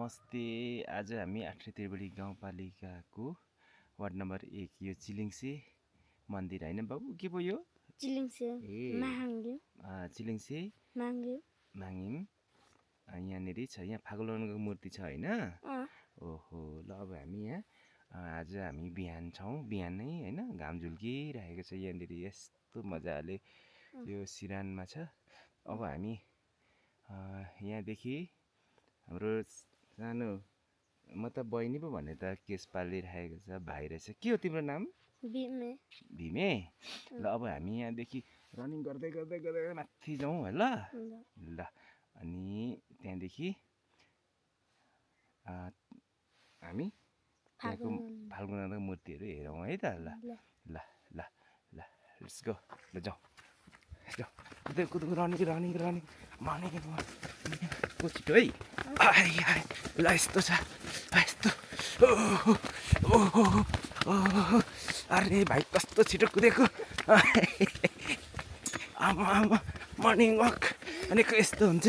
नमस्ते। आज हामी आठरी त्रिवेणी गाउँपालिकाको वार्ड नम्बर 1 यो चिलिङसे मन्दिर हैन बाबु के पो यो चिलिङसे चिलिङसे माङिम यहाँनेरि छ। यहाँ फागुलनको मूर्ति छ हैन। ओहो ल अब हामी यहाँ आज हामी बिहान छौँ। बिहानै हैन घाम झुल्किरहेको छ यहाँनेरि यस्तो मजाले यो सिरानमा छ। अब हामी यहाँदेखि हाम्रो सानो म त बहिनी पो भने त केस पालिरहेको छ भाइ रहेछ। के हो तिम्रो नाम? भीमे। ल अब हामी यहाँदेखि रनिङ गर्दै गर्दै गर्दै माथि जाउँ है ल। ल अनि त्यहाँदेखि हामी त्यहाँको फाल्गुनको मूर्तिहरू हेरौँ है त। ल ल ल ल लेट्स गो। ल जाउँ कुदै कुदै रनिङ रनिङ रनिङ रनिङ छिटो है। ल यस्तो छ यस्तो। अरे भाइ कस्तो छिटो कुदेको। आमा आमा मर्निङ वाक भनेको यस्तो हुन्छ।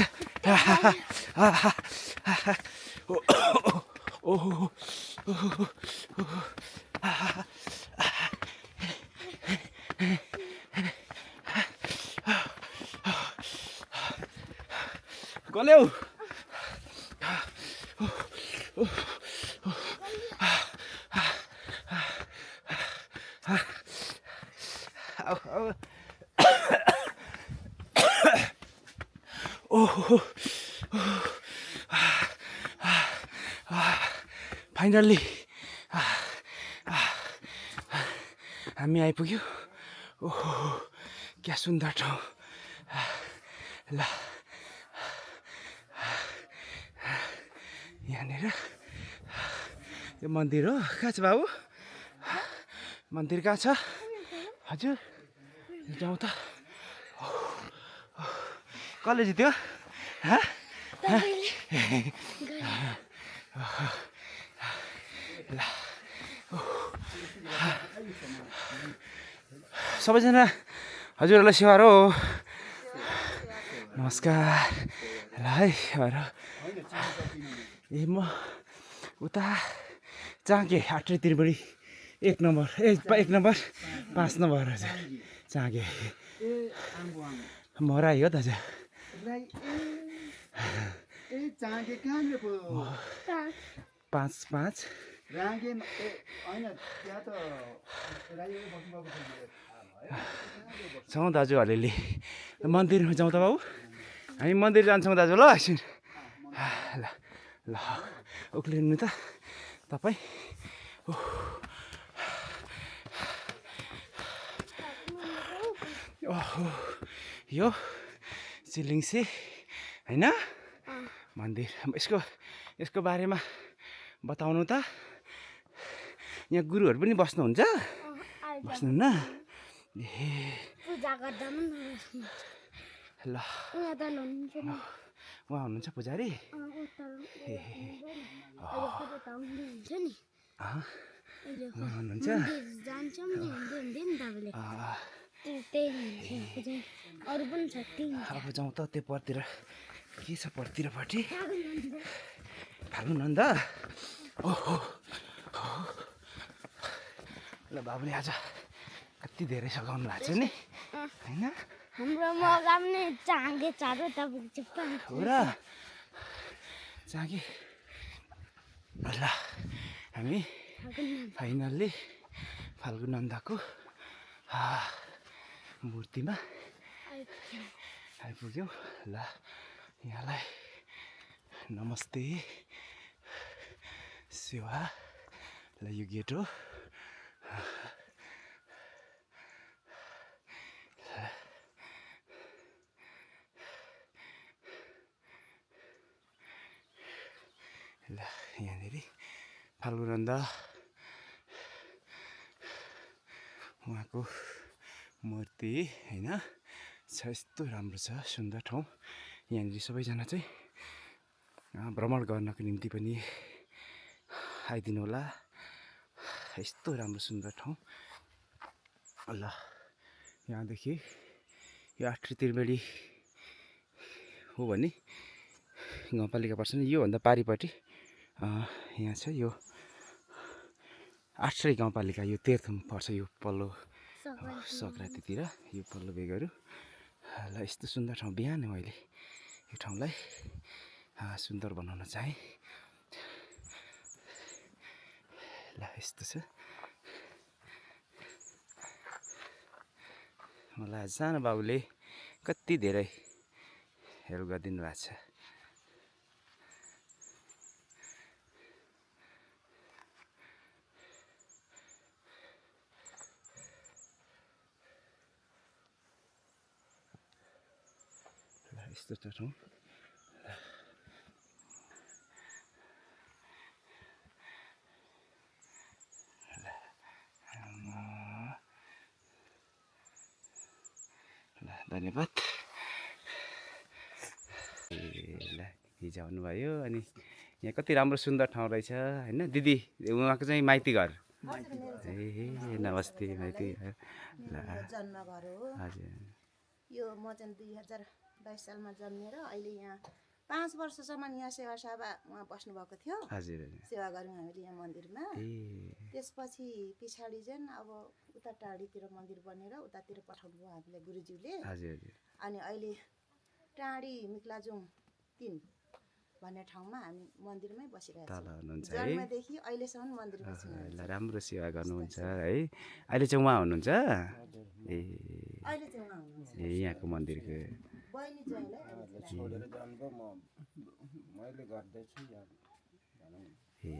गल्यौ फाइनल्ली हामी आइपुग्यौँ। ओहो क्या सुन्दर ठाउँ। ल यहाँनिर यो मन्दिर हो। कहाँ छ बाबु मन्दिर कहाँ छ? हजुर जाउँ त। कसले जित्यो? ल सबैजना हजुरहरूलाई सेवारो हो। नमस्कार। ल है ए म उता चाँगे आठरी त्रिवेणी 1 नम्बर 1 नम्बर 5 नम्बर हजुर चाँगे मराई हो दाजु। पाँच छौँ दाजु अलिअलि। मन्दिरमा जाउँ त बाबु। हामी मन्दिर जान्छौँ दाजु ल एकछिन। ल ल उक्लिनु त तपाईँ। ओहो यो चिलिङसे हैन मन्दिर। यसको बारेमा बताउनु त। यहाँ गुरुहरू पनि बस्नुहुन्छ? बस्नुहुन्न? ए पूजा गर्दा ल उहाँ हुनुहुन्छ पुजारी? हुनुहुन्छ? अब जाउँ त त्यो परतिर के छ परतिरपट्टि फाल्गुनन्द। ओहो ल बाबुले आज कति धेरै सघाउनु भएको छ नि होइन। हाम्रो मगाम नै चाँगे चारो हो र चाँगे। ल हामी फाइनल्ली फाल्गुनन्दको मूर्तिमा आइपुग्यौँ। ल यहाँलाई नमस्ते सेवा। ल यो गेट हो। ल यहाँनिर फाल्गुनन्द उहाँको मूर्ति होइन छ। यस्तो राम्रो छ सुन्दर ठाउँ। यहाँनिर सबैजना चाहिँ भ्रमण गर्नको निम्ति पनि आइदिनु होला। यस्तो राम्रो सुन्दर ठाउँ। ल यहाँदेखि यो आठरी त्रिवेणी हो भने गाउँपालिका पर्छ नि योभन्दा पारिपट्टि यहाँ छ यो 8 गाउँपालिका यो तेह्रथुम पर्छ यो पल्लो सङ्क्रान्तितिर यो पल्लो बेगहरू ल यस्तो सुन्दर ठाउँ बिहान मैले यो ठाउँलाई सुन्दर बनाउन चाहेँ ल यस्तो छ मलाई सानो बाबुले कति धेरै हेल्प गरिदिनु भएको छ यस्तो छ ठाउँ ल धन्यवाद ल हिजो आउनुभयो अनि यहाँ कति राम्रो सुन्दर ठाउँ रहेछ होइन दिदी उहाँको चाहिँ माइती घर ए नमस्ते माइती घर ल जन्मघर हो हजुर यो म चाहिँ 2022 सालमा जन्मेर अहिले यहाँ 5 वर्षसम्म यहाँ सेवा बस्नुभएको थियो हजुर सेवा गऱ्यौँ हामीले यहाँ मन्दिरमा ए त्यसपछि पछाडि चाहिँ अब उता टाढीतिर मन्दिर बनेर उतातिर पठाउनु भयो हामीलाई गुरुज्यूले हजुर हजुर अनि अहिले टाढी मिक्लाजुङ 3 भन्ने ठाउँमा हामी मन्दिरमै बसिरहेको तल हुनुहुन्छ छौँ है जन्मदेखि अहिलेसम्म मन्दिरमै छौँ ल राम्रो सेवा गर्नुहुन्छ है अहिले चाहिँ उहाँ हुनुहुन्छ ए अहिले चाहिँ उहाँ हुनुहुन्छ ए यहाँको मन्दिरको बहिनी ज्वाइँलाई ए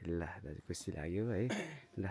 ल दाजु खुसी लाग्यो है ल